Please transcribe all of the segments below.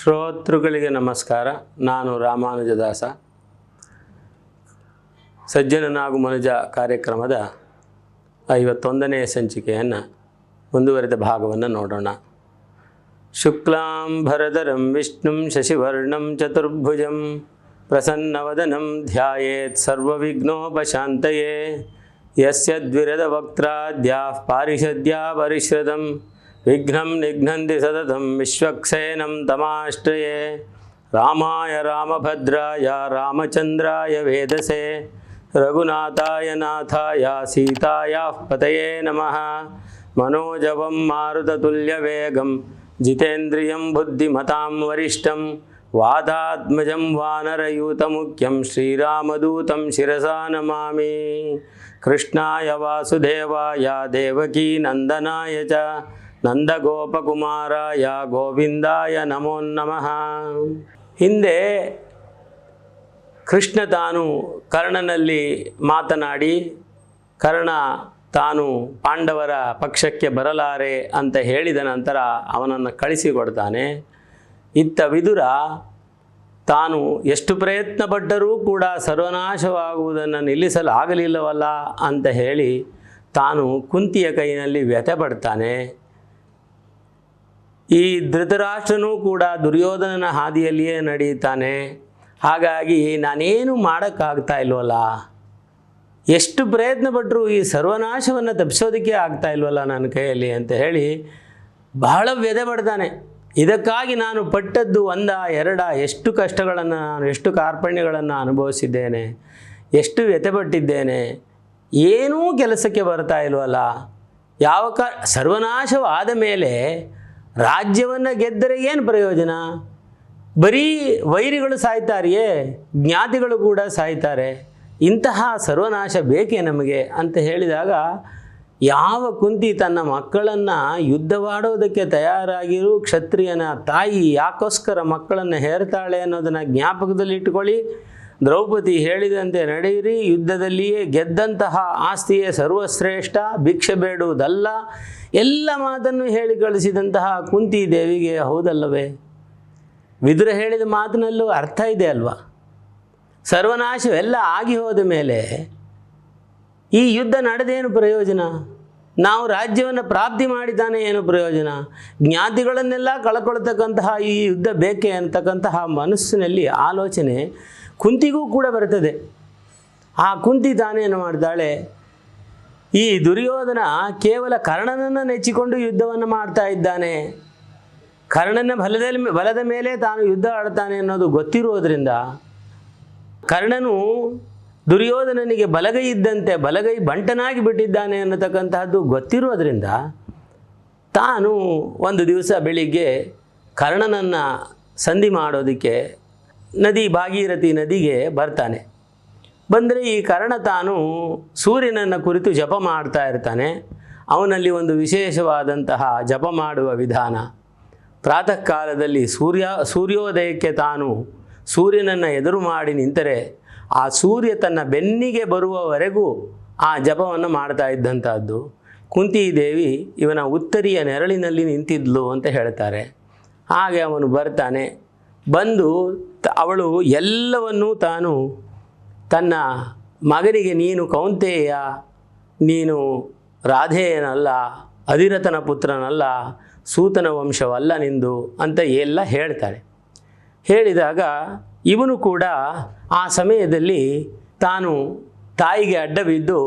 ಶ್ರೋತೃಗಳಿಗೆ ನಮಸ್ಕಾರ. ನಾನು ರಾಮಾನುಜದಾಸ. ಸಜ್ಜನನಾಗು ಮನುಜ ಕಾರ್ಯಕ್ರಮದ 51ನೇ ಸಂಚಿಕೆಯನ್ನು ಮುಂದುವರೆದ ಭಾಗವನ್ನು ನೋಡೋಣ. ಶುಕ್ಲಾಂಬರಧರಂ ವಿಷ್ಣುಂ ಶಶಿವರ್ಣಂ ಚತುರ್ಭುಜಂ ಪ್ರಸನ್ನವದನಂ ಧ್ಯಾಯೇತ್ ಸರ್ವವಿಘ್ನೋಪಶಾಂತಯೇ. ಯಸ್ಯ ದ್ವಿರದ ವಕ್ತ್ರಾದ್ಯಾಃ ಪಾರಿಷದ್ಯಾ ಪರಿಶ್ರದಂ ವಿಘ್ನಂ ನಿಘ್ನಂತಿ ಸತತಂ ವಿಶ್ವಕ್ಸೇನಂ ತಮಾಶ್ರಯೇ. ರಾಮಾಯ ರಾಮಭದ್ರಾಯ ರಾಮಚಂದ್ರಾಯ ವೇದಸೇ ರಘುನಾಥಾಯ ನಾಥಾಯ ಸೀತಾಯಾಃ ಪತಯೇ ನಮಃ. ಮನೋಜವಂ ಮಾರುತತುಲ್ಯವೇಗಂ ಜಿತೇಂದ್ರಿಯಂ ಬುದ್ಧಿಮತಾಂ ವರಿಷ್ಠಂ ವಾತಾತ್ಮಜಂ ವಾನರಯೂತಮುಖ್ಯಂ ಶ್ರೀರಾಮದೂತಂ ಶಿರಸಾ ನಮಾಮಿ. ಕೃಷ್ಣಾಯ ವಾಸುದೇವಾಯ ದೇವಕೀ ನಂದನಾಯ ಚ ನಂದಗೋಪಕುಮಾರಾಯ ಗೋವಿಂದಾಯ ನಮೋ ನಮಃ. ಹಿಂದೆ ಕೃಷ್ಣ ತಾನು ಕರ್ಣನಲ್ಲಿ ಮಾತನಾಡಿ ಕರ್ಣ ತಾನು ಪಾಂಡವರ ಪಕ್ಷಕ್ಕೆ ಬರಲಾರೆ ಅಂತ ಹೇಳಿದ ನಂತರ ಅವನನ್ನು ಕಳಿಸಿಕೊಡ್ತಾನೆ. ಇತ್ತ ವಿದುರ ತಾನು ಎಷ್ಟು ಪ್ರಯತ್ನಪಟ್ಟರೂ ಕೂಡ ಸರ್ವನಾಶವಾಗುವುದನ್ನು ನಿಲ್ಲಿಸಲಾಗಲಿಲ್ಲವಲ್ಲ ಅಂತ ಹೇಳಿ ತಾನು ಕುಂತಿಯ ಕೈಯಲ್ಲಿ ವ್ಯಥೆ ಪಡ್ತಾನೆ. ಈ ಧೃತರಾಷ್ಟ್ರನೂ ಕೂಡ ದುರ್ಯೋಧನನ ಹಾದಿಯಲ್ಲಿಯೇ ನಡೆಯುತ್ತಾನೆ. ಹಾಗಾಗಿ ನಾನೇನು ಮಾಡೋಕ್ಕಾಗ್ತಾ ಇಲ್ವಲ್ಲ, ಎಷ್ಟು ಪ್ರಯತ್ನ ಪಟ್ಟರೂ ಈ ಸರ್ವನಾಶವನ್ನು ತಪ್ಪಿಸೋದಕ್ಕೆ ಆಗ್ತಾ ಇಲ್ವಲ್ಲ ನನ್ನ ಕೈಯಲ್ಲಿ ಅಂತ ಹೇಳಿ ಬಹಳ ವ್ಯಥೆ ಪಡ್ತಾನೆ. ಇದಕ್ಕಾಗಿ ನಾನು ಪಟ್ಟದ್ದು ಒಂದ ಎರಡ, ಎಷ್ಟು ಕಷ್ಟಗಳನ್ನು ನಾನು ಎಷ್ಟು ಕಾರ್ಪಣ್ಯಗಳನ್ನು ಅನುಭವಿಸಿದ್ದೇನೆ, ಎಷ್ಟು ವ್ಯಥೆಪಟ್ಟಿದ್ದೇನೆ, ಏನೂ ಕೆಲಸಕ್ಕೆ ಬರ್ತಾ ಇಲ್ವಲ್ಲ. ಸರ್ವನಾಶವಾದ ಮೇಲೆ ರಾಜ್ಯವನ್ನು ಗೆದ್ದರೆ ಏನು ಪ್ರಯೋಜನ? ಬರೀ ವೈರಿಗಳು ಸಾಯ್ತಾರೆಯೇ, ಜ್ಞಾತಿಗಳು ಕೂಡ ಸಾಯ್ತಾರೆ. ಇಂತಹ ಸರ್ವನಾಶ ಬೇಕೇ ನಮಗೆ ಅಂತ ಹೇಳಿದಾಗ ಯಾವ ಕುಂತಿ ತನ್ನ ಮಕ್ಕಳನ್ನು ಯುದ್ಧವಾಡೋದಕ್ಕೆ ತಯಾರಾಗಿರು ಕ್ಷತ್ರಿಯನ ತಾಯಿ ಯಾಕೋಸ್ಕರ ಮಕ್ಕಳನ್ನು ಹೇರ್ತಾಳೆ ಅನ್ನೋದನ್ನು ಜ್ಞಾಪಕದಲ್ಲಿ ಇಟ್ಕೊಳ್ಳಿ. ದ್ರೌಪದಿ ಹೇಳಿದಂತೆ ನಡೆಯಿರಿ, ಯುದ್ಧದಲ್ಲಿಯೇ ಗೆದ್ದಂತಹ ಆಸ್ತಿಯೇ ಸರ್ವಶ್ರೇಷ್ಠ, ಭಿಕ್ಷೆ ಬೇಡುವುದಲ್ಲ, ಎಲ್ಲ ಮಾತನ್ನು ಹೇಳಿ ಕಳಿಸಿದಂತಹ ಕುಂತಿ ದೇವಿಗೆ ಹೌದಲ್ಲವೇ? ವಿದುರ ಹೇಳಿದ ಮಾತಿನಲ್ಲೂ ಅರ್ಥ ಇದೆ ಅಲ್ವಾ? ಸರ್ವನಾಶವೆಲ್ಲ ಆಗಿ ಹೋದ ಮೇಲೆ ಈ ಯುದ್ಧ ನಡೆದೇನು ಪ್ರಯೋಜನ? ನಾವು ರಾಜ್ಯವನ್ನು ಪ್ರಾಪ್ತಿ ಮಾಡಿದ್ದಾನೆ ಏನು ಪ್ರಯೋಜನ? ಜ್ಞಾತಿಗಳನ್ನೆಲ್ಲ ಕಳ್ಕೊಳ್ತಕ್ಕಂತಹ ಈ ಯುದ್ಧ ಬೇಕೇ ಅಂತಕ್ಕಂತಹ ಮನಸ್ಸಿನಲ್ಲಿ ಆಲೋಚನೆ ಕುಂತಿಗೂ ಕೂಡ ಬರ್ತದೆ. ಆ ಕುಂತಿ ತಾನೇನು ಮಾಡ್ತಾಳೆ, ಈ ದುರ್ಯೋಧನ ಕೇವಲ ಕರ್ಣನನ್ನು ನೆಚ್ಚಿಕೊಂಡು ಯುದ್ಧವನ್ನು ಮಾಡ್ತಾ ಇದ್ದಾನೆ, ಕರ್ಣನ ಬಲದ ಮೇಲೆ ತಾನು ಯುದ್ಧ ಆಡ್ತಾನೆ ಅನ್ನೋದು ಗೊತ್ತಿರುವುದರಿಂದ, ಕರ್ಣನು ದುರ್ಯೋಧನನಿಗೆ ಬಲಗೈ ಇದ್ದಂತೆ ಬಲಗೈ ಬಂಟನಾಗಿ ಬಿಟ್ಟಿದ್ದಾನೆ ಅನ್ನತಕ್ಕಂತಹದ್ದು ಗೊತ್ತಿರೋದ್ರಿಂದ ತಾನು ಒಂದು ದಿವಸ ಬೆಳಿಗ್ಗೆ ಕರ್ಣನನ್ನು ಸಂಧಿ ಮಾಡೋದಕ್ಕೆ ಭಾಗೀರಥಿ ನದಿಗೆ ಬರ್ತಾನೆ. ಬಂದರೆ ಈ ಕರ್ಣ ತಾನು ಸೂರ್ಯನನ್ನು ಕುರಿತು ಜಪ ಮಾಡ್ತಾ ಇರ್ತಾನೆ. ಅವನಲ್ಲಿ ಒಂದು ವಿಶೇಷವಾದಂತಹ ಜಪ ಮಾಡುವ ವಿಧಾನ. ಪ್ರಾತಃ ಕಾಲದಲ್ಲಿ ಸೂರ್ಯೋದಯಕ್ಕೆ ತಾನು ಸೂರ್ಯನನ್ನು ಎದುರು ಮಾಡಿ ನಿಂತರೆ ಆ ಸೂರ್ಯ ತನ್ನ ಬೆನ್ನಿಗೆ ಬರುವವರೆಗೂ ಆ ಜಪವನ್ನು ಮಾಡ್ತಾ ಇದ್ದಂಥದ್ದು. ಕುಂತಿದೇವಿ ಇವನ ಉತ್ತರಿಯ ನೆರಳಿನಲ್ಲಿ ನಿಂತಿದ್ಲು ಅಂತ ಹೇಳ್ತಾರೆ. ಹಾಗೆ ಅವನು ಬರ್ತಾನೆ. ಬಂದು ಅವಳು ಎಲ್ಲವನ್ನೂ ತಾನು ತನ್ನ ಮಗನಿಗೆ, ನೀನು ಕೌಂತೆಯ, ನೀನು ರಾಧೇಯನಲ್ಲ, ಅಧಿರಥನ ಪುತ್ರನಲ್ಲ, ಸೂತನ ವಂಶವಲ್ಲ ನಿಂದು ಅಂತ ಎಲ್ಲ ಹೇಳ್ತಾಳೆ. ಹೇಳಿದಾಗ ಇವನು ಕೂಡ ಆ ಸಮಯದಲ್ಲಿ ತಾನು ತಾಯಿಗೆ ಅಡ್ಡ ಬಿದ್ದು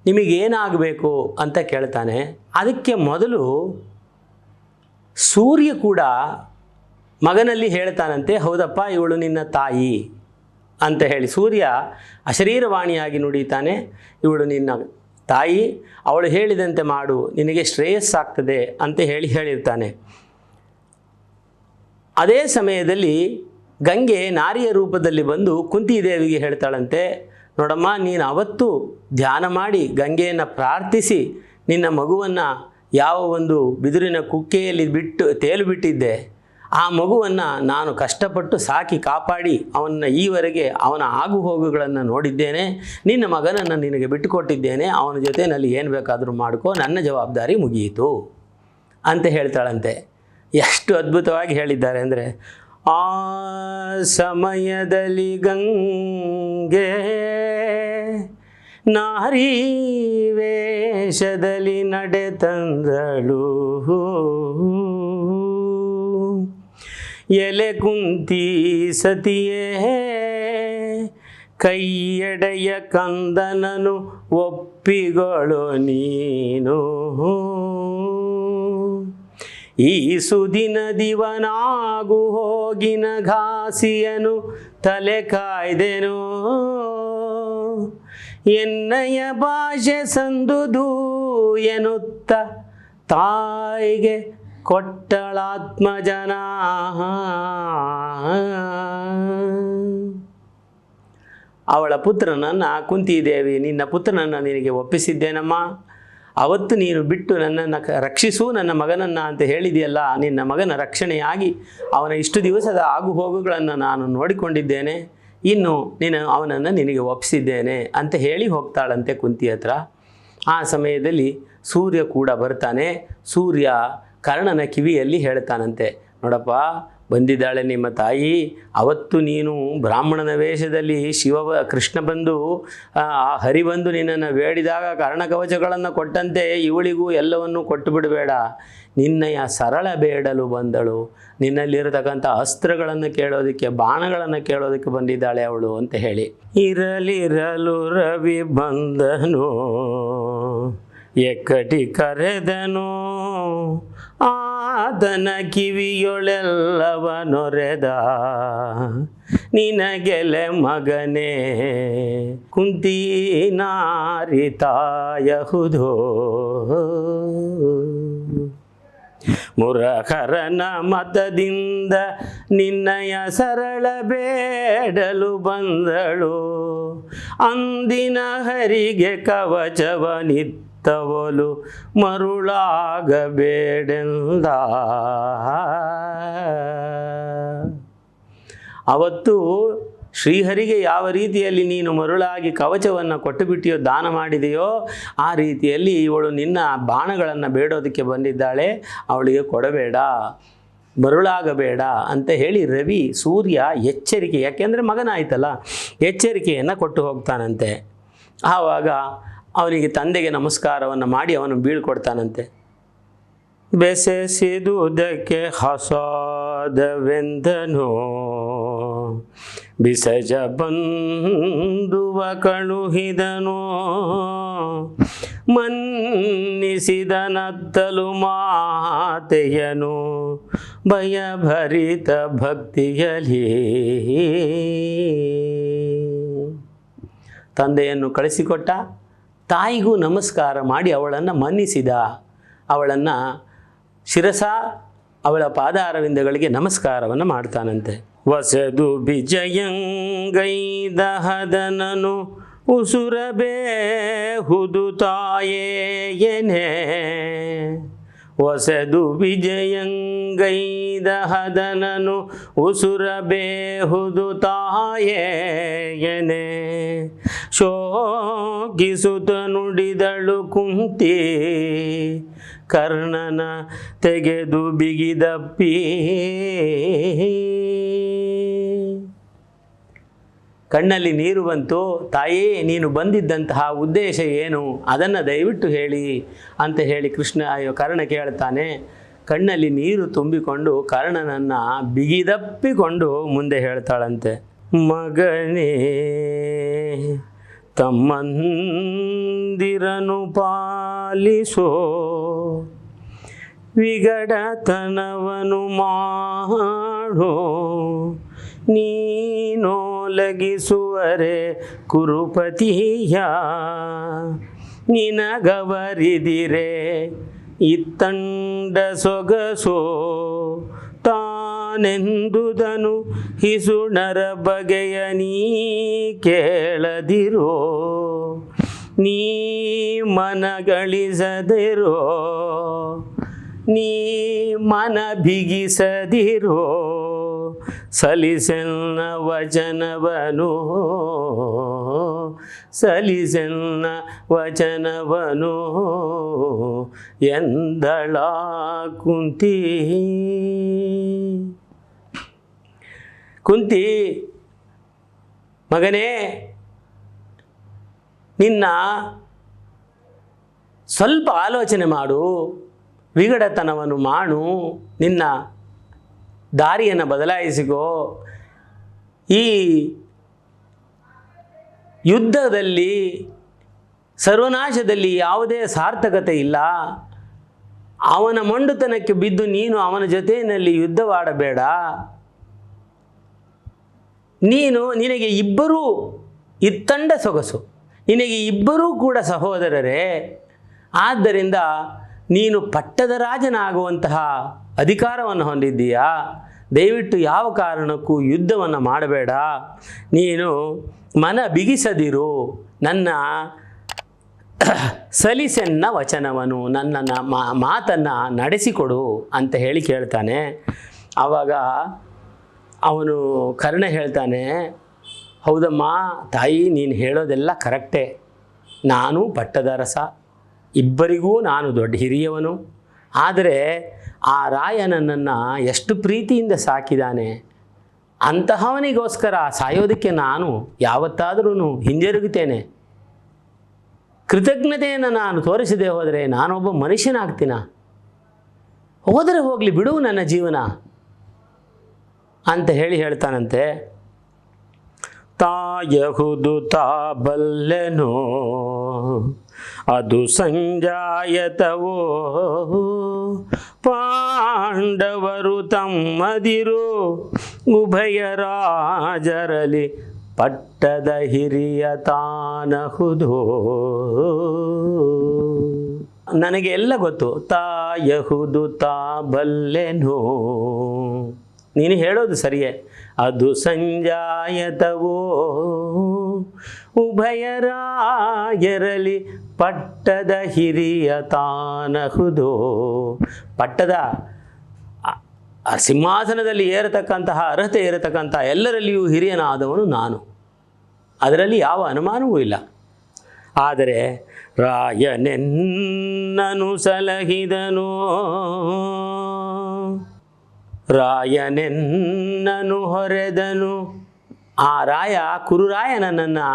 ನಿಮಗೇನಾಗಬೇಕು ಅಂತ ಕೇಳ್ತಾನೆ. ಅದಕ್ಕೆ ಮೊದಲು ಸೂರ್ಯ ಕೂಡ ಮಗನಲ್ಲಿ ಹೇಳ್ತಾನಂತೆ, ಹೌದಪ್ಪ ಇವಳು ನಿನ್ನ ತಾಯಿ ಅಂತ ಹೇಳಿ. ಸೂರ್ಯ ಅಶರೀರವಾಣಿಯಾಗಿ ನುಡಿತಾನೆ, ಇವಳು ನಿನ್ನ ತಾಯಿ, ಅವಳು ಹೇಳಿದಂತೆ ಮಾಡು, ನಿನಗೆ ಶ್ರೇಯಸ್ಸಾಗ್ತದೆ ಅಂತ ಹೇಳಿರ್ತಾನೆ. ಅದೇ ಸಮಯದಲ್ಲಿ ಗಂಗೆ ನಾರಿಯ ರೂಪದಲ್ಲಿ ಬಂದು ಕುಂತಿದೇವಿಗೆ ಹೇಳ್ತಾಳಂತೆ, ನೋಡಮ್ಮ, ನೀನು ಅವತ್ತು ಧ್ಯಾನ ಮಾಡಿ ಗಂಗೆಯನ್ನು ಪ್ರಾರ್ಥಿಸಿ ನಿನ್ನ ಮಗುವನ್ನು ಯಾವ ಒಂದು ಬಿದಿರಿನ ಕುಕ್ಕೆಯಲ್ಲಿ ತೇಲು ಬಿಟ್ಟಿದ್ದೆ, ಆ ಮಗುವನ್ನು ನಾನು ಕಷ್ಟಪಟ್ಟು ಸಾಕಿ ಕಾಪಾಡಿ ಅವನ್ನ ಈವರೆಗೆ ಅವನ ಆಗು ಹೋಗುಗಳನ್ನು ನೋಡಿದ್ದೇನೆ. ನಿನ್ನ ಮಗನನ್ನು ನಿನಗೆ ಬಿಟ್ಟುಕೊಟ್ಟಿದ್ದೇನೆ, ಅವನ ಜೊತೆಯಲ್ಲಿ ಏನು ಬೇಕಾದರೂ ಮಾಡ್ಕೋ, ನನ್ನ ಜವಾಬ್ದಾರಿ ಮುಗಿಯಿತು ಅಂತ ಹೇಳ್ತಾಳಂತೆ. ಎಷ್ಟು ಅದ್ಭುತವಾಗಿ ಹೇಳಿದ್ದಾರೆ ಅಂದರೆ, ಆ ಸಮಯದಲ್ಲಿ ಗಂಗೆ ನಾರಿ ವೇಷದಲ್ಲಿ ನಡೆತಂದಳು. ಎಲೆ ಕುಂತಿ ಸತಿಯೇ ಕೈಯಡೆಯ ಕಂದನನು ಒಪ್ಪಿಗಳು ನೀನು. ಈ ಸುದಿನ ದಿವನಾಗು ಹೋಗಿನ ಘಾಸಿಯನು ತಲೆ ಕಾಯ್ದೆನು. ಎನ್ನಯ ಭಾಷೆ ಸಂದುದು ಎನ್ನುತ್ತ ತಾಯಿಗೆ ಕೊಟ್ಟಳಾತ್ಮಜನ. ಅವಳ ಪುತ್ರನನ್ನು ಕುಂತಿದೇವಿ, ನಿನ್ನ ಪುತ್ರನನ್ನು ನಿನಗೆ ಒಪ್ಪಿಸಿದ್ದೇನಮ್ಮ. ಅವತ್ತು ನೀನು ಬಿಟ್ಟು ನನ್ನನ್ನು ರಕ್ಷಿಸು ನನ್ನ ಮಗನನ್ನು ಅಂತ ಹೇಳಿದೆಯಲ್ಲ, ನಿನ್ನ ಮಗನ ರಕ್ಷಣೆಯಾಗಿ ಅವನ ಇಷ್ಟು ದಿವಸದ ಆಗುಹೋಗುಗಳನ್ನು ನಾನು ನೋಡಿಕೊಂಡಿದ್ದೇನೆ. ಇನ್ನು ಅವನನ್ನು ನಿನಗೆ ಒಪ್ಪಿಸಿದ್ದೇನೆ ಅಂತ ಹೇಳಿ ಹೋಗ್ತಾಳಂತೆ ಕುಂತಿ ಹತ್ರ. ಆ ಸಮಯದಲ್ಲಿ ಸೂರ್ಯ ಕೂಡ ಬರ್ತಾನೆ. ಸೂರ್ಯ ಕರ್ಣನ ಕಿವಿಯಲ್ಲಿ ಹೇಳ್ತಾನಂತೆ, ನೋಡಪ್ಪ ಬಂದಿದ್ದಾಳೆ ನಿಮ್ಮ ತಾಯಿ. ಅವತ್ತು ನೀನು ಬ್ರಾಹ್ಮಣನ ವೇಷದಲ್ಲಿ ಕೃಷ್ಣ ಬಂದು ಹರಿ ಬಂದು ನಿನ್ನನ್ನು ಬೇಡಿದಾಗ ಕರ್ಣಕವಚಗಳನ್ನು ಕೊಟ್ಟಂತೆ ಇವಳಿಗೂ ಎಲ್ಲವನ್ನೂ ಕೊಟ್ಟು ಬಿಡಬೇಡ. ನಿನ್ನಯ ಸರಳ ಬೇಡಲು ಬಂದಳು. ನಿನ್ನಲ್ಲಿರತಕ್ಕಂಥ ಅಸ್ತ್ರಗಳನ್ನು ಕೇಳೋದಕ್ಕೆ, ಬಾಣಗಳನ್ನು ಕೇಳೋದಕ್ಕೆ ಬಂದಿದ್ದಾಳೆ ಅವಳು ಅಂತ ಹೇಳಿ. ಇರಲಿರಲು ರವಿ ಬಂದನು, ಎಕ್ಕಟಿ ಕರೆದನು, ಆತನ ಕಿವಿಯೊಳೆಲ್ಲವ ನೊರೆದ. ನಿನಗೆಲೆ ಮಗನೇ ಕುಂತಿ ನಾರಿ ತಾಯಹುದೋ. ಮುರಹರನ ಮತದಿಂದ ನಿನ್ನಯ ಸರಳ ಬೇಡಲು ಬಂದಳು. ಅಂದಿನ ಹರಿಗೆ ಕವಚವನಿತ್ತವಲು ಮರುಳಾಗಬೇಡೆಂದ. ಅವತ್ತು ಶ್ರೀಹರಿಗೆ ಯಾವ ರೀತಿಯಲ್ಲಿ ನೀನು ಮರುಳಾಗಿ ಕವಚವನ್ನು ಕೊಟ್ಟು ಬಿಟ್ಟಿಯೋ, ದಾನ ಮಾಡಿದೆಯೋ, ಆ ರೀತಿಯಲ್ಲಿ ಇವಳು ನಿನ್ನ ಬಾಣಗಳನ್ನು ಬೇಡೋದಕ್ಕೆ ಬಂದಿದ್ದಾಳೆ, ಅವಳಿಗೆ ಕೊಡಬೇಡ, ಮರುಳಾಗಬೇಡ ಅಂತ ಹೇಳಿ ರವಿ ಸೂರ್ಯ ಎಚ್ಚರಿಕೆ, ಯಾಕೆಂದರೆ ಮಗನಾಯ್ತಲ್ಲ, ಎಚ್ಚರಿಕೆಯನ್ನು ಕೊಟ್ಟು ಹೋಗ್ತಾನಂತೆ. ಆವಾಗ ಅವನಿಗೆ ತಂದೆಗೆ ನಮಸ್ಕಾರವನ್ನು ಮಾಡಿ ಅವನು ಬೀಳ್ಕೊಡ್ತಾನಂತೆ. ಬೆಸೆಸಿದುದಕ್ಕೆ ಹಸಾದವೆಂದನು, ಬಿಸಜ ಬಂದುವ ಕಳುಹಿದನು. ಮನ್ನಿಸಿದನತ್ತಲು ಮಾತೆಯನು ಭಯಭರಿತ ಭಕ್ತಿಯಲಿ. ತಂದೆಯನ್ನು ಕಳಿಸಿಕೊಟ್ಟ, ತಾಯಿಗೂ ನಮಸ್ಕಾರ ಮಾಡಿ ಅವಳನ್ನು ಮನ್ನಿಸಿದ. ಅವಳನ್ನು ಶಿರಸ ಅವಳ ಪಾದಾರವಿಂದಗಳಿಗೆ ನಮಸ್ಕಾರವನ್ನು ಮಾಡ್ತಾನಂತೆ. ವಸದು ಬಿಜಯಂಗೈದ ಹದನನು ಉಸುರಬೇಹುದು ತಾಯೇಯನೆ. ವಸದು ವಿಜಯಂಗೈದ ಹದನನು ಉಸುರಬೇಹುದು ತಾಯೇಯನೆ. ಶೋಕಿಸುತ್ತ ನುಡಿದಳು ಕುಂತಿ, ಕರ್ಣನ ತೆಗೆದು ಬಿಗಿದಪ್ಪಿ. ಕಣ್ಣಲ್ಲಿ ನೀರು ಬಂತು. ತಾಯಿ, ನೀನು ಬಂದಿದ್ದಂತಹ ಉದ್ದೇಶ ಏನು, ಅದನ್ನು ದಯವಿಟ್ಟು ಹೇಳಿ ಅಂತ ಹೇಳಿ ಕರ್ಣ ಕೇಳ್ತಾನೆ. ಕಣ್ಣಲ್ಲಿ ನೀರು ತುಂಬಿಕೊಂಡು ಕರ್ಣನನ್ನು ಬಿಗಿದಪ್ಪಿಕೊಂಡು ಮುಂದೆ ಹೇಳ್ತಾಳಂತೆ, ಮಗನೇ ತಮ್ಮಂದಿರನು ಪಾಲಿಸೋ, ವಿಗಡತನವನು ಮಾಡೋ. ನೀನೋಲಗಿಸುವರೆ ಕುರುಪತಿಯ, ನಿನಗವರಿದಿರೆ ಇತ್ತಂಡ ಸೊಗಸೋ. ತಾನೆಂದುದನು ಹಿಸುಣರ ಬಗೆಯ ನೀ ಕೇಳದಿರೋ. ನೀ ಮನಗಳಿಸದಿರೋ, ನೀ ಮನ ಬಿಗಿಸದಿರೋ. ಸಲಿಸೆನ್ನ ವಚನವನು, ಸಲಿಸೆನ್ನ ವಚನವನು ಎಂದಳ ಕುಂತಿ. ಕುಂತಿ, ಮಗನೇ, ನಿನ್ನ ಸ್ವಲ್ಪ ಆಲೋಚನೆ ಮಾಡು, ವಿಗಡತನವನ್ನು ಮಾಡು, ನಿನ್ನ ದಾರಿಯನ್ನು ಬದಲಾಯಿಸಿಕೋ. ಈ ಯುದ್ಧದಲ್ಲಿ, ಸರ್ವನಾಶದಲ್ಲಿ ಯಾವುದೇ ಸಾರ್ಥಕತೆ ಇಲ್ಲ. ಅವನ ಮೊಂಡುತನಕ್ಕೆ ಬಿದ್ದು ನೀನು ಅವನ ಜೊತೆಯಲ್ಲಿ ಯುದ್ಧವಾಡಬೇಡ. ನಿನಗೆ ಇಬ್ಬರೂ ಇತ್ತಂಡ ಸೊಗಸು, ನಿನಗೆ ಇಬ್ಬರೂ ಕೂಡ ಸಹೋದರರೇ. ಆದ್ದರಿಂದ ನೀನು ಪಟ್ಟದ ರಾಜನಾಗುವಂತಹ ಅಧಿಕಾರವನ್ನು ಹೊಂದಿದ್ದೀಯಾ. ದಯವಿಟ್ಟು ಯಾವ ಕಾರಣಕ್ಕೂ ಯುದ್ಧವನ್ನು ಮಾಡಬೇಡ. ನೀನು ಮನ ಬಿಗಿಸದಿರು, ನನ್ನ ಸಲಿಸೆನ್ನ ವಚನವನು, ನನ್ನ ಮಾತನ್ನು ನಡೆಸಿಕೊಡು ಅಂತ ಹೇಳಿ ಕೇಳ್ತಾನೆ. ಆವಾಗ ಅವನು ಕರ್ಣ ಹೇಳ್ತಾನೆ, ಹೌದಮ್ಮ ತಾಯಿ, ನೀನು ಹೇಳೋದೆಲ್ಲ ಕರೆಕ್ಟೇ. ನಾನು ಪಟ್ಟದ ರಸ, ಇಬ್ಬರಿಗೂ ನಾನು ದೊಡ್ಡ ಹಿರಿಯವನು. ಆದರೆ ಆ ರಾಯ ನನ್ನನ್ನು ಎಷ್ಟು ಪ್ರೀತಿಯಿಂದ ಸಾಕಿದ್ದಾನೆ, ಅಂತಹವನಿಗೋಸ್ಕರ ಸಾಯೋದಕ್ಕೆ ನಾನು ಯಾವತ್ತಾದರೂ ಹಿಂಜರುಗುತ್ತೇನೆ. ಕೃತಜ್ಞತೆಯನ್ನು ನಾನು ತೋರಿಸದೆ ಹೋದರೆ ನಾನೊಬ್ಬ ಮನುಷ್ಯನಾಗ್ತೀನ? ಹೋದರೆ ಹೋಗಲಿ ಬಿಡು ನನ್ನ ಜೀವನ ಅಂತ ಹೇಳ್ತಾನಂತೆ. ತಾಯಹುದು ತಾ ಬಲ್ಲೆನೋ ಅದು ಸಂಜಾಯತವೋ, ಪಾಂಡವರು ತಮ್ಮದಿರು ಉಭಯ ರಾಜರಲಿ ಪಟ್ಟದ ಹಿರಿಯ ತಾನಹುದು. ನನಗೆ ಎಲ್ಲ ಗೊತ್ತು, ತಾಯಹುದು ತಾ ಬಲ್ಲೆನೋ, ನೀನು ಹೇಳೋದು ಸರಿಯೇ. ಅದು ಸಂಜಾಯತವೋ ಉಭಯರಾಯರಲಿ ಪಟ್ಟದ ಹಿರಿಯ ತಾನಹುದು. ಪಟ್ಟದ ಸಿಂಹಾಸನದಲ್ಲಿ ಏರತಕ್ಕಂತಹ ಅರ್ಹತೆ ಇರತಕ್ಕಂಥ ಎಲ್ಲರಲ್ಲಿಯೂ ಹಿರಿಯನಾದವನು ನಾನು, ಅದರಲ್ಲಿ ಯಾವ ಅನುಮಾನವೂ ಇಲ್ಲ. ಆದರೆ ರಾಯನೆನ್ನನು ಸಲಹಿದನು, ರಾಯನೆನ್ನನು ಹೊರೆದನು. ಆ ರಾಯ, ಕುರುರಾಯ ನನ್ನನ್ನು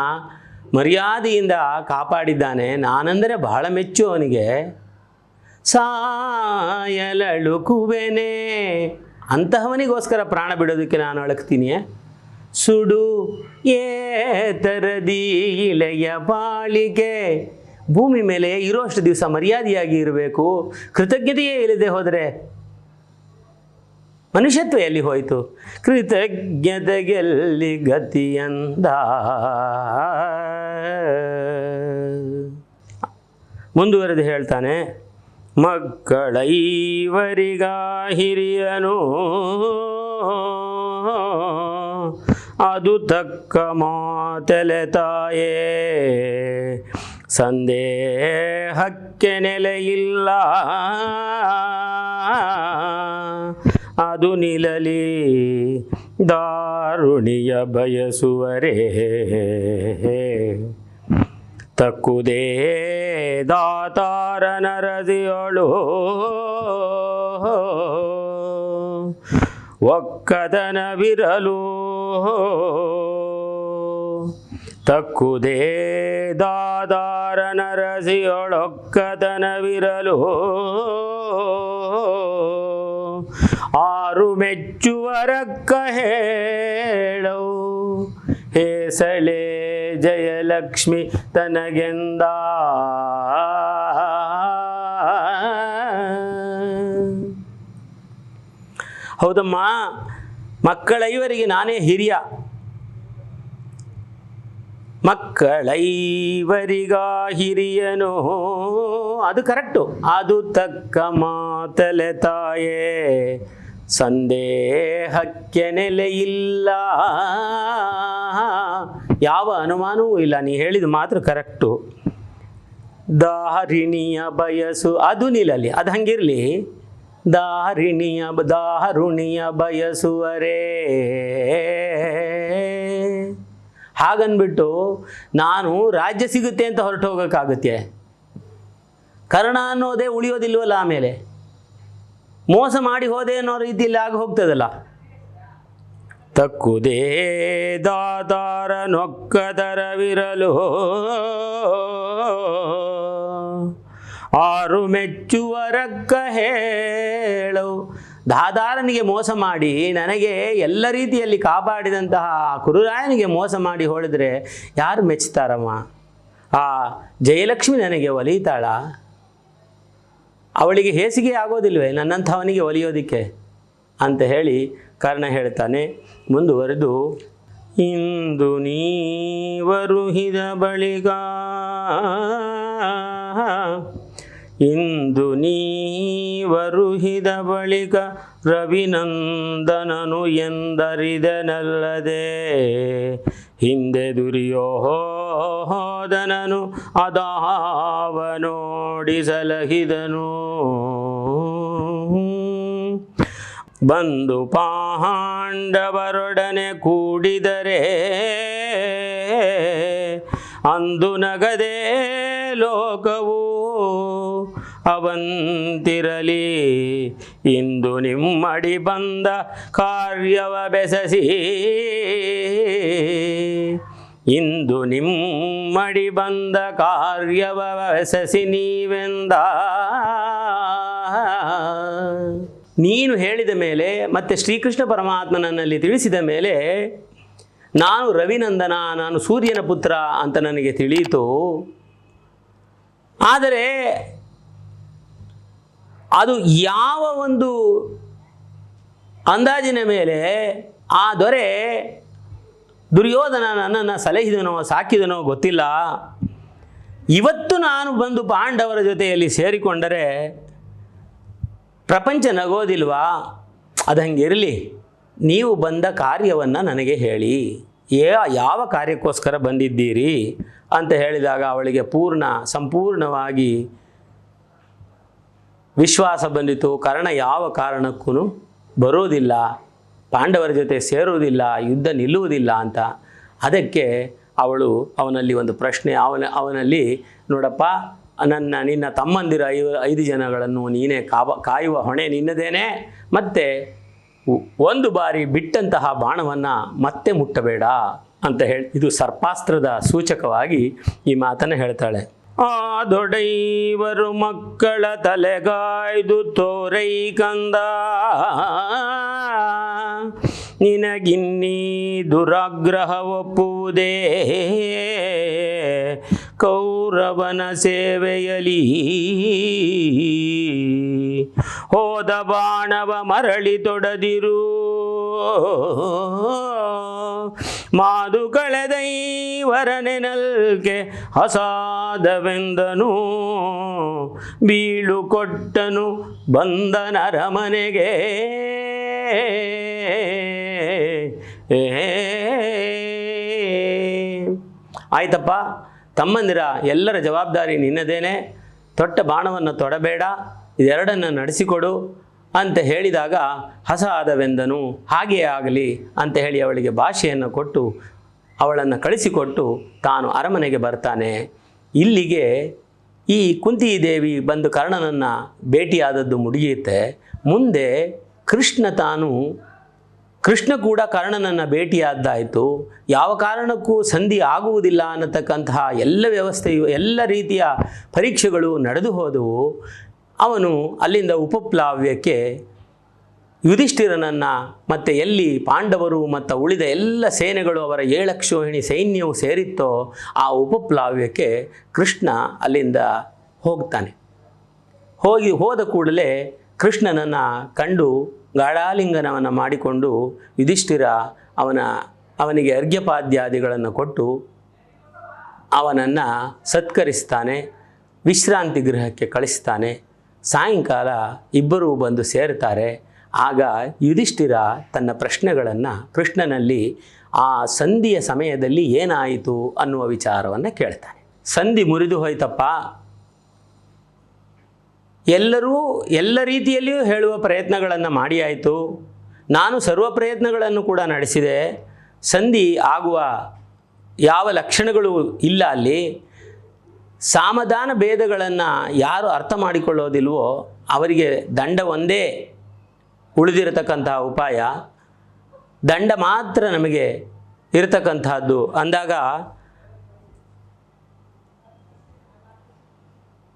ಮರ್ಯಾದೆಯಿಂದ ಕಾಪಾಡಿದ್ದಾನೆ. ನಾನೆಂದರೆ ಬಹಳ ಮೆಚ್ಚು ಅವನಿಗೆ. ಸಾಯಲಳುಕುವೆನೆ, ಅಂತಹವನಿಗೋಸ್ಕರ ಪ್ರಾಣ ಬಿಡೋದಕ್ಕೆ ನಾನು ಅಳಕ್ತೀನಿ. ಸುಡು ಏತರದಿ ಇಳೆಯ ಬಾಳಿಗೆ, ಭೂಮಿ ಮೇಲೆ ಇರೋಷ್ಟು ದಿವಸ ಮರ್ಯಾದೆಯಾಗಿ ಇರಬೇಕು. ಕೃತಜ್ಞತೆಯೇ ಇಲ್ಲದೆ ಹೋದರೆ ಮನುಷ್ಯತ್ವ ಎಲ್ಲಿ ಹೋಯಿತು? ಕೃತಜ್ಞತೆಗೆಲ್ಲಿ ಗತಿಯಂದ. ಮುಂದುವರೆದು ಹೇಳ್ತಾನೆ, ಮಕ್ಕಳೈವರಿಗ ಹಿರಿಯನು ಅದು ತಕ್ಕ ಮಾತೆಲೆ ತಾಯೇ, ಸಂದೇಹಕ್ಕೆ ನೆಲೆಯಿಲ್ಲ ಅದು ನಿಲಲಿ ದಾರುಣಿಯ ಬಯಸುವರೇ. ತಕ್ಕುದೇ ದಾತಾರ ನರದಿಯೋಳು ಒಕ್ಕದನವಿರಲು, ತಕ್ಕುದೇ ದಾದಾರ ನರಸಿಯೊಳೊಕ್ಕದನವಿರಲು, ಆರು ಮೆಚ್ಚುವರಕ್ಕ ಹೇಳವು ಹೇಸಳೆ ಜಯಲಕ್ಷ್ಮಿ ತನಗೆಂದ. ಹೌದಮ್ಮ, ಮಕ್ಕಳೈವರಿಗೆ ನಾನೇ ಹಿರಿಯ. ಮಕ್ಕಳೈವರಿಗ ಹಿರಿಯನು, ಅದು ಕರೆಕ್ಟು. ಅದು ತಕ್ಕ ಮಾತಲೆ ತಾಯೇ, ಸಂದೇಹಕ್ಕೆ ನೆಲೆಯಿಲ್ಲ, ಯಾವ ಅನುಮಾನವೂ ಇಲ್ಲ. ನೀ ಹೇಳಿದ ಮಾತ್ರ ಕರೆಕ್ಟು. ದಾರಿಣಿಯ ಬಯಸು ಅದು ನಿಲ್ಲಲಿ, ಅದು ಹಂಗಿರಲಿ. ದಾರುಣಿಯ ಬಯಸುವರೇ, ಹಾಗನ್ಬಿಟ್ಟು ನಾನು ರಾಜ್ಯ ಸಿಗುತ್ತೆ ಅಂತ ಹೊರಟು ಹೋಗೋಕ್ಕಾಗುತ್ತೆ? ಕರ್ಣ ಅನ್ನೋದೇ ಉಳಿಯೋದಿಲ್ವಲ್ಲ. ಆಮೇಲೆ ಮೋಸ ಮಾಡಿ ಹೋದೆ ಅನ್ನೋ ರೀತಿಯಲ್ಲಿ ಆಗಿ ಹೋಗ್ತದಲ್ಲ. ತಕ್ಕುದೇ ದಾತಾರ ನೊಕ್ಕದರವಿರಲು ಆರು ಮೆಚ್ಚುವರಕ್ಕ ಹೇಳು. ದಾದಾರನಿಗೆ ಮೋಸ ಮಾಡಿ ನನಗೆ ಎಲ್ಲ ರೀತಿಯಲ್ಲಿ ಕಾಪಾಡಿದಂತಹ ಕುರುರಾಯನಿಗೆ ಮೋಸ ಮಾಡಿ ಹೋಳಿದ್ರೆ ಯಾರು ಮೆಚ್ಚುತ್ತಾರಮ್ಮ? ಆ ಜಯಲಕ್ಷ್ಮಿ ನನಗೆ ಒಲಿತಾಳ? ಅವಳಿಗೆ ಹೇಸಿಗೆ ಆಗೋದಿಲ್ವೇ ನನ್ನಂಥವನಿಗೆ ಒಲಿಯೋದಿಕ್ಕೆ ಅಂತ ಹೇಳಿ ಕರ್ಣ ಹೇಳ್ತಾನೆ. ಮುಂದುವರೆದು, ಇಂದು ನೀವರುಹಿದ ಬಳಿಕ ಇಂದು ನೀವರುಹಿದ ಬಳಿಕ ರವಿನಂದನನು ಎಂದರಿದನಲ್ಲದೆ ಹಿಂದೆ ದುರ್ಯೋಧನನು ಅದಾವ ನೋಡಿಸಲಹಿದನು. ಬಂದು ಪಾಂಡವರೊಡನೆ ಕೂಡಿದರೆ ಅಂದು ನಗದೇ ಲೋಕವು ಅವಂತಿರಲಿ. ಇಂದು ನಿಮ್ಮಡಿ ಬಂದ ಕಾರ್ಯವ ಬೆಸಸಿ ಇಂದು ನಿಮ್ಮಡಿ ಬಂದ ಕಾರ್ಯವ ಬೆಸಸಿ ನೀವೆಂದ. ನೀನು ಹೇಳಿದ ಮೇಲೆ ಮತ್ತು ಶ್ರೀಕೃಷ್ಣ ಪರಮಾತ್ಮನನ್ನಲ್ಲಿ ತಿಳಿಸಿದ ಮೇಲೆ ನಾನು ರವಿನಂದನ, ನಾನು ಸೂರ್ಯನ ಪುತ್ರ ಅಂತ ನನಗೆ ತಿಳಿಯಿತು. ಆದರೆ ಅದು ಯಾವ ಒಂದು ಅಂದಾಜಿನ ಮೇಲೆ ಆ ದೊರೆ ದುರ್ಯೋಧನ ನನ್ನನ್ನು ಸಲಹಿದನೋ ಸಾಕಿದನೋ ಗೊತ್ತಿಲ್ಲ. ಇವತ್ತು ನಾನು ಬಂದು ಪಾಂಡವರ ಜೊತೆಯಲ್ಲಿ ಸೇರಿಕೊಂಡರೆ ಪ್ರಪಂಚ ನಗೋದಿಲ್ವಾ? ಅದು ಹಂಗಿರಲಿ, ನೀವು ಬಂದ ಕಾರ್ಯವನ್ನು ನನಗೆ ಹೇಳಿ, ಯಾವ ಕಾರ್ಯಕ್ಕೋಸ್ಕರ ಬಂದಿದ್ದೀರಿ ಅಂತ ಹೇಳಿದಾಗ ಅವಳಿಗೆ ಸಂಪೂರ್ಣವಾಗಿ ವಿಶ್ವಾಸ ಬಂದಿತು. ಕರ್ಣ ಯಾವ ಕಾರಣಕ್ಕೂ ಬರೋದಿಲ್ಲ, ಪಾಂಡವರ ಜೊತೆ ಸೇರುವುದಿಲ್ಲ, ಯುದ್ಧ ನಿಲ್ಲುವುದಿಲ್ಲ ಅಂತ. ಅದಕ್ಕೆ ಅವಳು ಅವನಲ್ಲಿ ಒಂದು ಪ್ರಶ್ನೆ, ಅವನಲ್ಲಿ ನೋಡಪ್ಪ, ನಿನ್ನ ತಮ್ಮಂದಿರ 5 ಜನಗಳನ್ನು ನೀನೇ ಕಾಯುವ ಹೊಣೆ ನಿನ್ನದೇನೆ, ಮತ್ತು ಒಂದು ಬಾರಿ ಬಿಟ್ಟಂತಹ ಬಾಣವನ್ನು ಮತ್ತೆ ಮುಟ್ಟಬೇಡ ಅಂತ ಹೇಳಿ ಇದು ಸರ್ಪಾಸ್ತ್ರದ ಸೂಚಕವಾಗಿ ಈ ಮಾತನ್ನು ಹೇಳ್ತಾಳೆ. ಆ ದೊಡೈವರು ಮಕ್ಕಳ ತಲೆಗಾಯ್ದು ತೋರೈ ಕಂದ, ನಿನಗಿನ್ನೀ ದುರಾಗ್ರಹ ಒಪ್ಪುವುದೇ ಕೌರವನ ಸೇವೆಯಲಿ. ಹೋದ ಬಾಣವ ಮರಳಿ ತೊಡದಿರು, ಮಾದು ಕಳೆದೈವರನೆನಲ್ಕೆ ಹಸಾದವೆಂದನು. ಬೀಳು ಕೊಟ್ಟನು ಬಂದನರಮನೆಗೆ, ಆಯ್ತಪ್ಪ, ತಮ್ಮಂದಿರ ಎಲ್ಲರ ಜವಾಬ್ದಾರಿ ನಿನ್ನದೇನೆ, ತೊಟ್ಟ ಬಾಣವನ್ನು ತೊಡಬೇಡ, ಇದೆರಡನ್ನು ನಡೆಸಿಕೊಡು ಅಂತ ಹೇಳಿದಾಗ ಹಸಾದವೆಂದನು. ಹಾಗೆಯೇ ಆಗಲಿ ಅಂತ ಹೇಳಿ ಅವಳಿಗೆ ಭಾಷೆಯನ್ನು ಕೊಟ್ಟು ಅವಳನ್ನು ಕಳಿಸಿಕೊಟ್ಟು ತಾನು ಅರಮನೆಗೆ ಬರ್ತಾನೆ. ಇಲ್ಲಿಗೆ ಈ ಕುಂತಿದೇವಿ ಬಂದು ಕರ್ಣನನ್ನು ಭೇಟಿಯಾದದ್ದು ಮುಗಿಯುತ್ತೆ. ಮುಂದೆ ಕೃಷ್ಣ ಕೂಡ ಕರ್ಣನನ್ನು ಭೇಟಿಯಾದ್ದಾಯಿತು. ಯಾವ ಕಾರಣಕ್ಕೂ ಸಂಧಿ ಆಗುವುದಿಲ್ಲ ಅನ್ನತಕ್ಕಂತಹ ಎಲ್ಲ ವ್ಯವಸ್ಥೆಯು, ಎಲ್ಲ ರೀತಿಯ ಪರೀಕ್ಷೆಗಳು ನಡೆದು ಹೋದವು. ಅವನು ಅಲ್ಲಿಂದ ಉಪಪ್ಲಾವ್ಯಕ್ಕೆ ಯುಧಿಷ್ಠಿರನನ್ನು ಮತ್ತು ಎಲ್ಲಿ ಪಾಂಡವರು ಮತ್ತು ಉಳಿದ ಎಲ್ಲ ಸೇನೆಗಳು, ಅವರ 7 ಅಕ್ಷೋಹಿಣಿ ಸೈನ್ಯವು ಸೇರಿತ್ತೋ ಆ ಉಪಪ್ಲಾವ್ಯಕ್ಕೆ ಕೃಷ್ಣ ಅಲ್ಲಿಂದ ಹೋಗ್ತಾನೆ. ಹೋದ ಕೂಡಲೇ ಕೃಷ್ಣನನ್ನು ಕಂಡು ಗಾಢಾಲಿಂಗನವನ್ನು ಮಾಡಿಕೊಂಡು ಯುಧಿಷ್ಠಿರ ಅವನಿಗೆ ಅರ್ಘ್ಯಪಾದ್ಯಾದಿಗಳನ್ನು ಕೊಟ್ಟು ಅವನನ್ನು ಸತ್ಕರಿಸ್ತಾನೆ, ವಿಶ್ರಾಂತಿ ಗೃಹಕ್ಕೆ ಕಳಿಸ್ತಾನೆ. ಸಾಯಂಕಾಲ ಇಬ್ಬರೂ ಬಂದು ಸೇರ್ತಾರೆ. ಆಗ ಯುಧಿಷ್ಠಿರ ತನ್ನ ಪ್ರಶ್ನೆಗಳನ್ನು ಕೃಷ್ಣನಲ್ಲಿ ಆ ಸಂಧಿಯ ಸಮಯದಲ್ಲಿ ಏನಾಯಿತು ಅನ್ನುವ ವಿಚಾರವನ್ನು ಕೇಳ್ತಾನೆ. ಸಂಧಿ ಮುರಿದು ಹೋಯ್ತಪ್ಪ, ಎಲ್ಲರೂ ಎಲ್ಲ ರೀತಿಯಲ್ಲಿಯೂ ಹೇಳುವ ಪ್ರಯತ್ನಗಳನ್ನು ಮಾಡಿ ಆಯಿತು, ನಾನು ಸರ್ವ ಪ್ರಯತ್ನಗಳನ್ನು ಕೂಡ ನಡೆಸಿದೆ, ಸಂಧಿ ಆಗುವ ಯಾವ ಲಕ್ಷಣಗಳು ಇಲ್ಲ. ಅಲ್ಲಿ ಸಾಮಧಾನ ಭೇದಗಳನ್ನು ಯಾರು ಅರ್ಥ ದಂಡ ಮಾತ್ರ ನಮಗೆ ಇರತಕ್ಕಂತಹದ್ದು ಅಂದಾಗ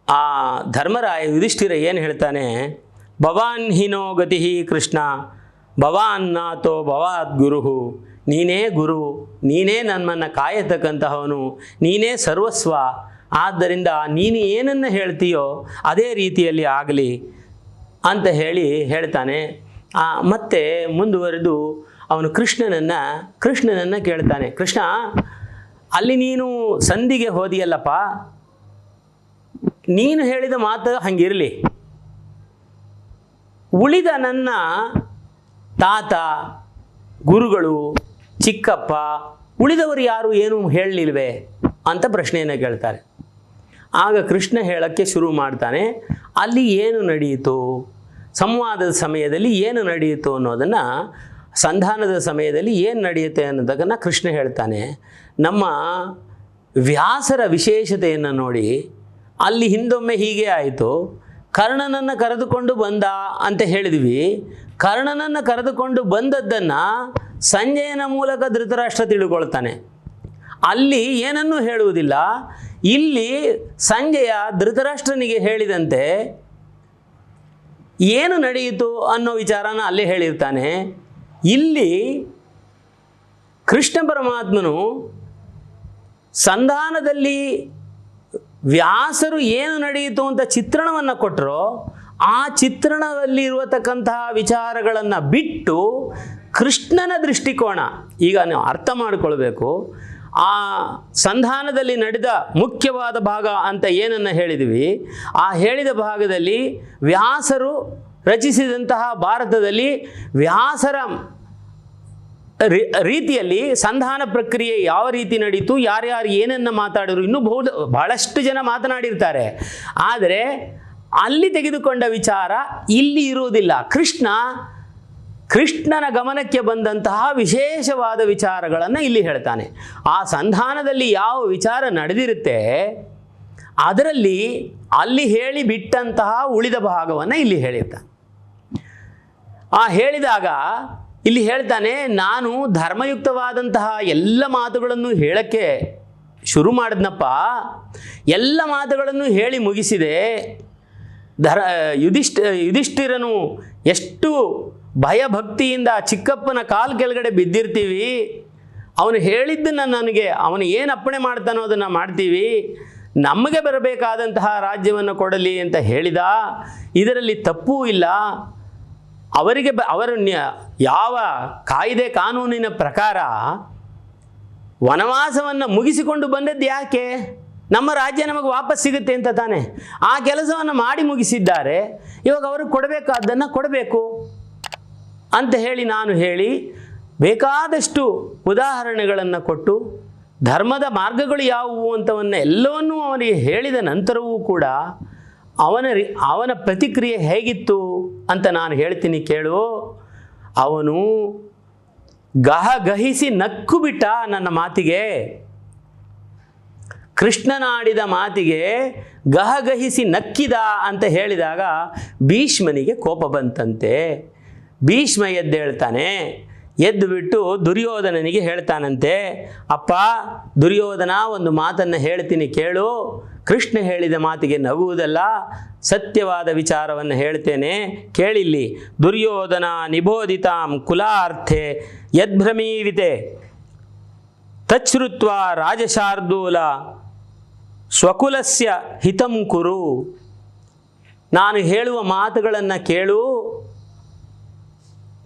ಆ ಧರ್ಮರಾಯ ಯುಧಿಷ್ಠಿರ ಏನು ಹೇಳ್ತಾನೆ, ಭವಾನ್ ಹಿನೋ ಗತಿ ಕೃಷ್ಣ ಭವಾನ್ ನಾಥೋ ಭವಾದ್ ಗುರು, ನೀನೇ ಗುರು, ನೀನೇ ನಮ್ಮನ್ನು ಕಾಯತಕ್ಕಂತಹವನು, ನೀನೇ ಸರ್ವಸ್ವ, ಆದ್ದರಿಂದ ನೀನು ಏನನ್ನು ಹೇಳ್ತೀಯೋ ಅದೇ ರೀತಿಯಲ್ಲಿ ಆಗಲಿ ಅಂತ ಹೇಳ್ತಾನೆ. ಮತ್ತೆ ಮುಂದುವರೆದು ಅವನು ಕೃಷ್ಣನನ್ನು ಕೇಳ್ತಾನೆ, ಕೃಷ್ಣ ಅಲ್ಲಿ ನೀನು ಸಂಧಿಗೆ ಹೋದಿಯಲ್ಲಪ್ಪ, ನೀನು ಹೇಳಿದ ಮಾತು ಹಂಗಿರಲಿ, ಉಳಿದ ನನ್ನ ತಾತ ಗುರುಗಳು ಚಿಕ್ಕಪ್ಪ ಉಳಿದವರು ಯಾರು ಏನು ಹೇಳಲಿಲ್ವೇ ಅಂತ ಪ್ರಶ್ನೆಯನ್ನು ಕೇಳ್ತಾರೆ. ಆಗ ಕೃಷ್ಣ ಹೇಳೋಕ್ಕೆ ಶುರು ಮಾಡ್ತಾನೆ, ಅಲ್ಲಿ ಏನು ನಡೆಯಿತು, ಸಂವಾದದ ಸಮಯದಲ್ಲಿ ಏನು ನಡೆಯಿತು ಅನ್ನೋದನ್ನು, ಸಂಧಾನದ ಸಮಯದಲ್ಲಿ ಏನು ನಡೆಯುತ್ತೆ ಅನ್ನೋದನ್ನು ಕೃಷ್ಣ ಹೇಳ್ತಾನೆ. ನಮ್ಮ ವ್ಯಾಸರ ವಿಶೇಷತೆಯನ್ನು ನೋಡಿ, ಅಲ್ಲಿ ಹಿಂದೊಮ್ಮೆ ಹೀಗೆ ಆಯಿತು, ಕರ್ಣನನ್ನು ಕರೆದುಕೊಂಡು ಬಂದ ಅಂತ ಹೇಳಿದ್ವಿ. ಕರ್ಣನನ್ನು ಕರೆದುಕೊಂಡು ಬಂದದ್ದನ್ನು ಸಂಜಯನ ಮೂಲಕ ಧೃತರಾಷ್ಟ್ರ ತಿಳ್ಕೊಳ್ತಾನೆ. ಅಲ್ಲಿ ಏನನ್ನೂ ಹೇಳುವುದಿಲ್ಲ. ಇಲ್ಲಿ ಸಂಜಯ ಧೃತರಾಷ್ಟ್ರನಿಗೆ ಹೇಳಿದಂತೆ ಏನು ನಡೆಯಿತು ಅನ್ನೋ ವಿಚಾರನ ಅಲ್ಲೇ ಹೇಳಿರ್ತಾನೆ. ಇಲ್ಲಿ ಕೃಷ್ಣ ಪರಮಾತ್ಮನು ಸಂಧಾನದಲ್ಲಿ ವ್ಯಾಸರು ಏನು ನಡೆಯಿತು ಅಂತ ಚಿತ್ರಣವನ್ನು ಕೊಟ್ಟರೋ ಆ ಚಿತ್ರಣದಲ್ಲಿ ಇರತಕ್ಕಂತಹ ವಿಚಾರಗಳನ್ನು ಬಿಟ್ಟು ಕೃಷ್ಣನ ದೃಷ್ಟಿಕೋನ, ಈಗ ನೀವು ಅರ್ಥ ಮಾಡಿಕೊಳ್ಬೇಕು, ಆ ಸಂಧಾನದಲ್ಲಿ ನಡೆದ ಮುಖ್ಯವಾದ ಭಾಗ ಅಂತ ಏನನ್ನು ಹೇಳಿದ್ವಿ, ಆ ಹೇಳಿದ ಭಾಗದಲ್ಲಿ ವ್ಯಾಸರು ರಚಿಸಿದಂತಹ ಭಾರತದಲ್ಲಿ ವ್ಯಾಸರ ರೀತಿಯಲ್ಲಿ ಸಂಧಾನ ಪ್ರಕ್ರಿಯೆ ಯಾವ ರೀತಿ ನಡೀತು, ಯಾರ್ಯಾರು ಏನನ್ನು ಮಾತಾಡಿದ್ರು, ಇನ್ನೂ ಬಹಳಷ್ಟು ಜನ ಮಾತನಾಡಿರ್ತಾರೆ. ಆದರೆ ಅಲ್ಲಿ ತೆಗೆದುಕೊಂಡ ವಿಚಾರ ಇಲ್ಲಿ ಇರುವುದಿಲ್ಲ. ಕೃಷ್ಣನ ಗಮನಕ್ಕೆ ಬಂದಂತಹ ವಿಶೇಷವಾದ ವಿಚಾರಗಳನ್ನು ಇಲ್ಲಿ ಹೇಳ್ತಾನೆ. ಆ ಸಂಧಾನದಲ್ಲಿ ಯಾವ ವಿಚಾರ ನಡೆದಿರುತ್ತೆ ಅದರಲ್ಲಿ ಅಲ್ಲಿ ಹೇಳಿ ಬಿಟ್ಟಂತಹ ಉಳಿದ ಭಾಗವನ್ನು ಇಲ್ಲಿ ಹೇಳಿರ್ತಾನೆ. ಆ ಹೇಳಿದಾಗ ಇಲ್ಲಿ ಹೇಳ್ತಾನೆ, ನಾನು ಧರ್ಮಯುಕ್ತವಾದಂತಹ ಎಲ್ಲ ಮಾತುಗಳನ್ನು ಹೇಳಕ್ಕೆ ಶುರು ಮಾಡಿದ್ನಪ್ಪ, ಎಲ್ಲ ಮಾತುಗಳನ್ನು ಹೇಳಿ ಮುಗಿಸಿದೆ. ಯುಧಿಷ್ಠಿರನು ಎಷ್ಟು ಭಯಭಕ್ತಿಯಿಂದ ಚಿಕ್ಕಪ್ಪನ ಕಾಲು ಕೆಳಗಡೆ ಬಿದ್ದಿರ್ತೀವಿ, ಅವನು ಹೇಳಿದ್ದನ್ನು ನನಗೆ ಅವನು ಏನು ಅಪ್ಪಣೆ ಮಾಡ್ತಾನೋ ಅದನ್ನು ಮಾಡ್ತೀವಿ, ನಮಗೆ ಬರಬೇಕಾದಂತಹ ರಾಜ್ಯವನ್ನು ಕೊಡಲಿ ಅಂತ ಹೇಳಿದ. ಇದರಲ್ಲಿ ತಪ್ಪೂ ಇಲ್ಲ. ಅವರ ಯಾವ ಕಾಯ್ದೆ ಕಾನೂನಿನ ಪ್ರಕಾರ ವನವಾಸವನ್ನು ಮುಗಿಸಿಕೊಂಡು ಬಂದದ್ದು ಯಾಕೆ? ನಮ್ಮ ರಾಜ್ಯ ನಮಗೆ ವಾಪಸ್ ಸಿಗುತ್ತೆ ಅಂತ ತಾನೆ. ಆ ಕೆಲಸವನ್ನು ಮಾಡಿ ಮುಗಿಸಿದ್ದಾರೆ. ಇವಾಗ ಅವ್ರಿಗೆ ಕೊಡಬೇಕಾದ್ದನ್ನು ಕೊಡಬೇಕು ಅಂತ ನಾನು ಹೇಳಿ ಬೇಕಾದಷ್ಟು ಉದಾಹರಣೆಗಳನ್ನು ಕೊಟ್ಟು ಧರ್ಮದ ಮಾರ್ಗಗಳು ಯಾವುವು ಅಂತವನ್ನು ಎಲ್ಲವನ್ನೂ ಅವನಿಗೆ ಹೇಳಿದ ನಂತರವೂ ಕೂಡ ಅವನ ಪ್ರತಿಕ್ರಿಯೆ ಹೇಗಿತ್ತು ಅಂತ ನಾನು ಹೇಳ್ತೀನಿ ಕೇಳು. ಅವನು ಗಹಗಹಿಸಿ ನಕ್ಕು ಬಿಟ್ಟ ನನ್ನ ಮಾತಿಗೆ. ಕೃಷ್ಣನಾಡಿದ ಮಾತಿಗೆ ಗಹಗಹಿಸಿ ನಕ್ಕಿದ ಅಂತ ಹೇಳಿದಾಗ ಭೀಷ್ಮನಿಗೆ ಕೋಪ ಬಂತಂತೆ. ಭೀಷ್ಮ ಎದ್ದೇಳ್ತಾನೆ. ಎದ್ದು ಬಿಟ್ಟು ದುರ್ಯೋಧನನಿಗೆ ಹೇಳ್ತಾನಂತೆ, ಅಪ್ಪ ದುರ್ಯೋಧನ, ಒಂದು ಮಾತನ್ನು ಹೇಳ್ತೀನಿ ಕೇಳು. ಕೃಷ್ಣ ಹೇಳಿದ ಮಾತಿಗೆ ನಗುವುದಲ್ಲ, ಸತ್ಯವಾದ ವಿಚಾರವನ್ನು ಹೇಳ್ತೇನೆ ಕೇಳಿಲ್ಲಿ. ದುರ್ಯೋಧನ ನಿಬೋಧಿತಾಂ ಕುಲಾರ್ಥೆ ಯದ್ಭ್ರಮೀವಿತೆ ತಚ್ಛ್ರುತ್ವ ರಾಜಶಾರ್ದೂಲ ಸ್ವಕುಲಸ್ಯ ಹಿತಂ ಕುರು. ನಾನು ಹೇಳುವ ಮಾತುಗಳನ್ನು ಕೇಳು,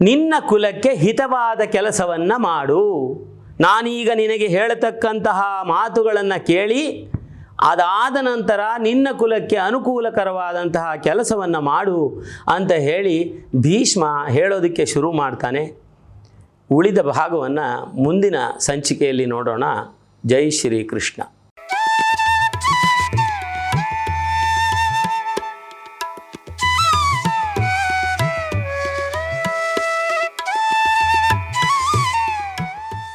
ನಿನ್ನ ಕುಲಕ್ಕೆ ಹಿತವಾದ ಕೆಲಸವನ್ನು ಮಾಡು. ನಾನೀಗ ನಿನಗೆ ಹೇಳತಕ್ಕಂತಹ ಮಾತುಗಳನ್ನು ಕೇಳಿ ಅದಾದ ನಂತರ ನಿನ್ನ ಕುಲಕ್ಕೆ ಅನುಕೂಲಕರವಾದಂತಹ ಕೆಲಸವನ್ನು ಮಾಡು ಅಂತ ಹೇಳಿ ಭೀಷ್ಮ ಹೇಳೋದಕ್ಕೆ ಶುರು ಮಾಡ್ತಾನೆ. ಉಳಿದ ಭಾಗವನ್ನು ಮುಂದಿನ ಸಂಚಿಕೆಯಲ್ಲಿ ನೋಡೋಣ. ಜೈ ಶ್ರೀ ಕೃಷ್ಣ.